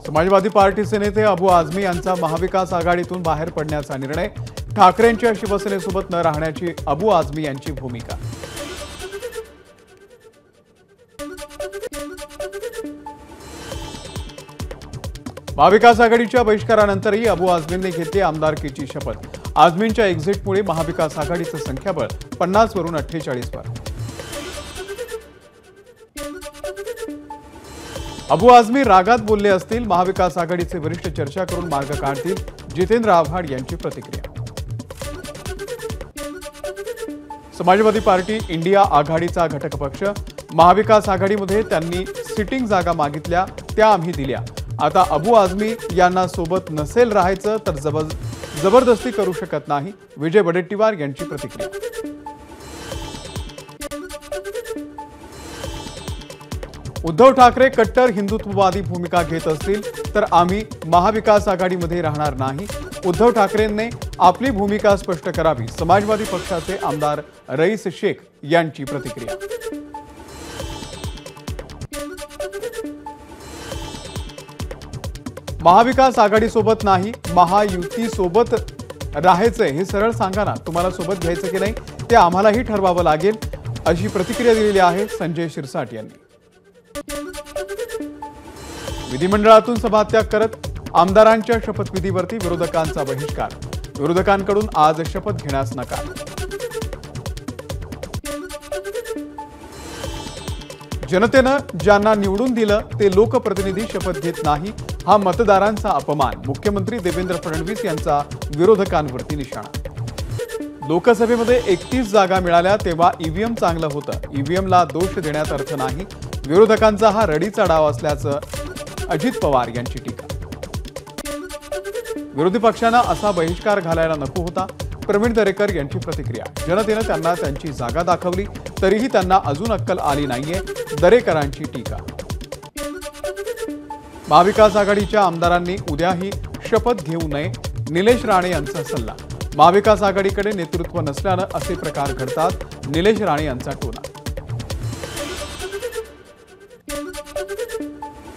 समाजवादी पार्टीचे नेते अबू आझमी यांचा महाविकास आघाडीतून बाहेर पडण्याचा निर्णय, ठाकरेंच्या शिवसेनेसोबत न राहण्याची अबू आझमी यांची भूमिका। महाविकास आघाडीच्या बहिष्कारानंतरही अबू आझमींनी घेतली आमदारकीची शपथ। आझमींच्या एक्झिटमुळे महाविकास आघाडीचं संख्याबळ 50 वरून 48 वर। अबू आझमी रागात बोलले असतील, महाविकास आघाडीचे वरिष्ठ चर्चा करून मार्ग काढतील, जितेंद्र आव्हाड यांची प्रतिक्रिया। समाजवादी पार्टी इंडिया आघाडीचा घटक पक्ष, महाविकास आघाडीमध्ये त्यांनी सिटिंग जागा मागितल्या, त्या आम्ही दिल्या। आता अबू आझमी यांना सोबत नसेल राहायचं तर जबरदस्ती करू शकत नाही, विजय वडेट्टीवार यांची प्रतिक्रिया। उद्धव ठाकरे कट्टर हिंदुत्ववादी भूमिका घेत असतील तर आम्ही महाविकास आघाडीमध्ये राहणार नाही, उद्धव ठाकरेंनी आपली भूमिका स्पष्ट करावी, समाजवादी पक्षाचे आमदार रईस शेख यांची प्रतिक्रिया। महाविकास आघाडीसोबत नाही, महायुतीसोबत राहायचंय हे सरळ सांगा ना, तुम्हाला सोबत घ्यायचं की नाही ते आम्हालाही ठरवावं लागेल, अशी प्रतिक्रिया दिलेली आहे संजय शिरसाट यांनी। विधिमंडळातून सभात्याग करत आमदारांच्या शपथविधीवरती विरोधकांचा बहिष्कार, विरोधकांकडून आज शपथ घेण्यास नकार। जनतेनं ज्यांना निवडून दिलं ते लोकप्रतिनिधी शपथ घेत नाही, हा मतदारांचा अपमान, मुख्यमंत्री देवेंद्र फडणवीस यांचा विरोधकांवरती निशाणा। लोकसभेमध्ये 31 जागा मिळाल्या तेव्हा ईव्हीएम चांगलं होतं, ईव्हीएमला दोष देण्यात अर्थ नाही, विरोधकांचा हा रडीचा डाव असल्याचं अजित पवार यांची टीका। विरोधी पक्षांना असा बहिष्कार घालायला नको होता, प्रवीण दरेकर यांची प्रतिक्रिया। जनतेनं त्यांना त्यांची जागा दाखवली तरीही त्यांना अजून अक्कल आली नाहीये, दरेकरांची टीका। महाविकास आघाडीच्या आमदारांनी उद्याही शपथ घेऊ नये, निलेश राणे यांचा सल्ला। महाविकास आघाडीकडे नेतृत्व नसल्यानं असे प्रकार घडतात, निलेश राणे यांचा टोला।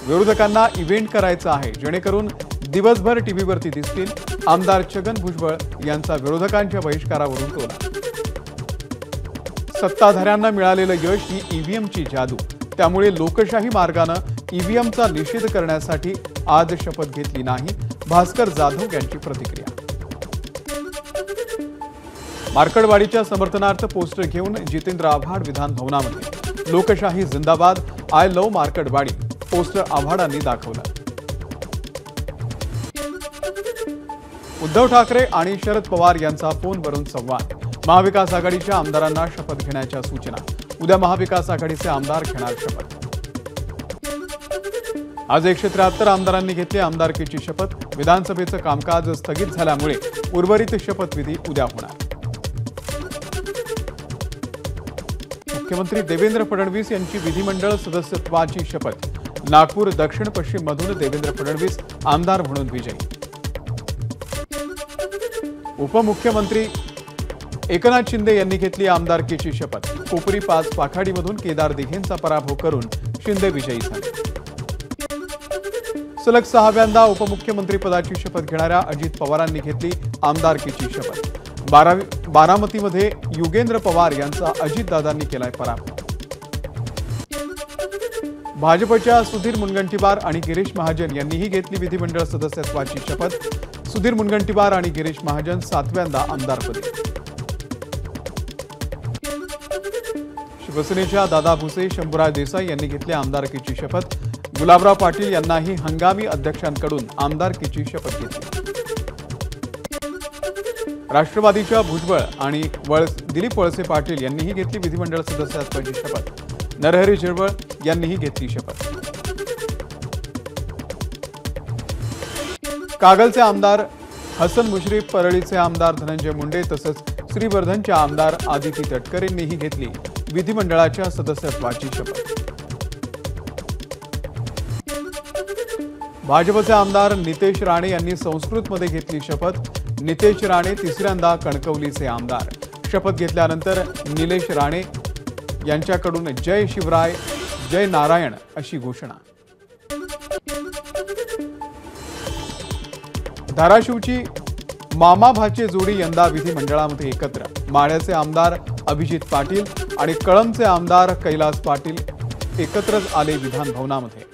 विरोधकांना इव्हेंट करायचा आहे जेणेकरून दिवसभर टीव्हीवरती दिसतील, आमदार छगन भुजबळ यांचा विरोधकांच्या बहिष्कारावरून टोला। सत्ताधाऱ्यांना मिळालेलं यश ही ईव्हीएमची जादू, त्यामुळे लोकशाही मार्गानं ईव्हीएमचा निषेध करण्यासाठी आज शपथ घेतली नाही, भास्कर जाधव यांची प्रतिक्रिया। मार्कडवाडीच्या समर्थनार्थ पोस्टर घेऊन जितेंद्र आव्हाड विधान भवनामध्ये, लोकशाही जिंदाबाद, आय लव्ह मार्कडवाडी पोस्टर आव्हाडांनी दाखवलं। उद्धव ठाकरे आणि शरद पवार यांचा फोनवरून संवाद, महाविकास आघाडीच्या आमदारांना शपथ घेण्याच्या सूचना, उद्या महाविकास आघाडीचे आमदार घेणार शपथ। आज 173 आमदारांनी घेतली आमदारकीची शपथ, विधानसभेचं कामकाज स्थगित झाल्यामुळे उर्वरित शपथविधी उद्या होणार। मुख्यमंत्री देवेंद्र फडणवीस यांची विधिमंडळ सदस्यत्वाची शपथ, नागपूर दक्षिण पश्चिम मधून देवेंद्र फडणवीस आमदार म्हणून विजयी। उपमुख्यमंत्री एकनाथ शिंदे यांनी घेतली आमदारकीची शपथ, कोपरी 5 पाखाडीमधून केदार दिघेंचा पराभव करून शिंदे विजयी झाले। सलग 6व्यांदा उपमुख्यमंत्री पदाची शपथ घेणाऱ्या अजित पवारांनी घेतली आमदारकीची शपथ, बारामतीमध्ये युगेंद्र पवार यांचा अजितदादांनी केलाय पराभव। भाजपच्या सुधीर मुनगंटीवार आणि गिरीश महाजन यांनीही घेतली विधिमंडळ सदस्यत्वाची शपथ, सुधीर मुनगंटीवार आणि गिरीश महाजन 7व्यांदा आमदारपदी। शिवसेनेच्या दादा भुसे, शंभूराज देसाई यांनी घेतली आमदारकीची शपथ, गुलाबराव पाटील यांनाही हंगामी अध्यक्षांकडून आमदारकीची शपथ घेतली। राष्ट्रवादीच्या भुजबळ आणि दिलीप वळसे पाटील यांनीही घेतली विधिमंडळ सदस्यत्वाची शपथ, नरहरी झिरवळ यांनीही घेतली शपथ। कागलचे आमदार हसन मुश्रीफ, परळीचे आमदार धनंजय मुंडे तसंच श्रीवर्धनच्या आमदार आदिती तटकरे यांनीही घेतली विधिमंडळाच्या सदस्यत्वाची शपथ। भाजपचे आमदार नितेश राणे यांनी संस्कृतमध्ये घेतली शपथ, नितेश राणे 3ऱ्यांदा कणकवलीचे आमदार। शपथ घेतल्यानंतर निलेश राणे यांच्याकडून जय शिवराय, जय नारायण अशी घोषणा। धाराशिवची मामा भाचे जोडी यंदा विधिमंडळामध्ये एकत्र। माढ्याचे आमदार अभिजित पाटील आणि कळंबचे आमदार कैलास पाटील एकत्रच आले विधान भवनामध्ये।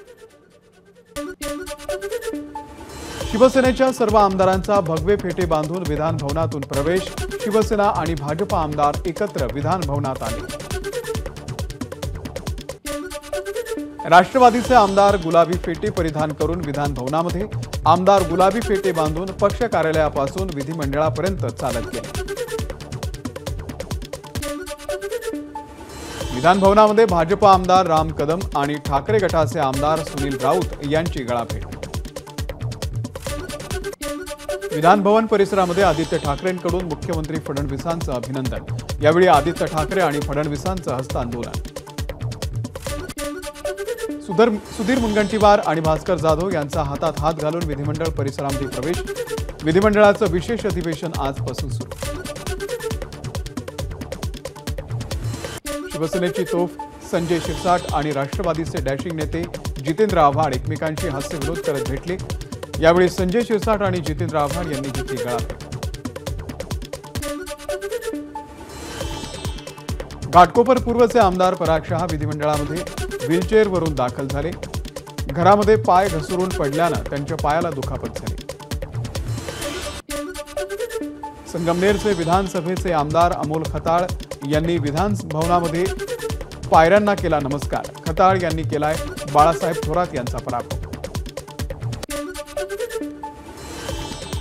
शिवसेनेच्या सर्व आमदारांचा भगवे फेटे बांधून विधान भवनातून प्रवेश। शिवसेना आणि भाजप आमदार एकत्र विधान भवनात आले। राष्ट्रवादीचे आमदार गुलाबी फेटे परिधान करून विधान भवनामध्ये। आमदार गुलाबी फेटे बांधून पक्ष कार्यालयापासून विधिमंडळापर्यंत चालत गेले। विधान भवनामध्ये भाजप आमदार राम कदम आणि ठाकरे गटाचे आमदार सुनील राऊत यांची गळाभेट। विधान भवन परिसरामध्ये आदित्य ठाकरेंकडून मुख्यमंत्री फडणवीसांचं अभिनंदन। यावेळी आदित्य ठाकरे आणि फडणवीसांचं हस्तांदोलन। सुधीर मुनगंटीवार आणि भास्कर जाधव यांचा हातात हात घालून विधिमंडळ परिसरामध्ये प्रवेश। विधिमंडळाचं विशेष अधिवेशन आजपासून सुरू। शिवसेनेची तोफ संजय शिरसाट आणि राष्ट्रवादीचे डॅशिंग नेते जितेंद्र आव्हाड एकमेकांशी हास्यविरोध करत भेटले। यावेळी संजय शिरसाट आणि जितेंद्र आव्हाड यांनी घेतली गळाभेट। घाटकोपर पूर्वचे आमदार पराग शहा विधिमंडळामध्ये व्हीलचेअरवरून दाखल झाले। घरामध्ये पाय घसरून पडल्यानं त्यांच्या पायाला दुखापत झाली। संगमनेरचे विधानसभेचे आमदार अमोल खताळ यांनी विधान भवनामध्ये पायऱ्यांना केला नमस्कार। खताळ यांनी केलाय बाळासाहेब थोरात यांचा पराभव।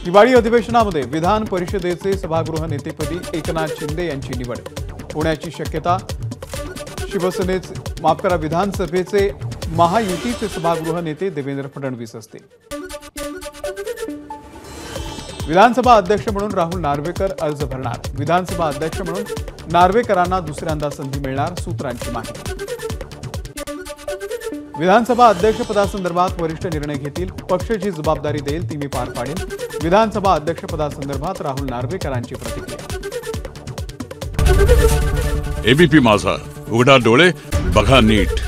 दिवाळी अधिवेशनामध्ये विधान परिषदेचे सभागृह नेतेपदी एकनाथ शिंदे यांची निवड। पुण्याची शक्यता विधानसभेचे महायुतीचे सभागृह नेते देवेंद्र फडणवीस असतील। विधानसभा अध्यक्ष म्हणून राहुल नार्वेकर अर्ज भरणार। विधानसभा अध्यक्ष म्हणून नार्वेकरांना दुसऱ्यांदा संधी मिळणार, सूत्रांची माहिती। विधानसभा अध्यक्षपदासंदर्भात वरिष्ठ निर्णय घेतील। पक्ष जी जबाबदारी देईल ती मी पार पाडेन। विधानसभा अध्यक्षपदासंदर्भात राहुल नार्वेकरांची प्रतिक्रिया। एबीपी माझा, उघडा डोळे बघा नीट।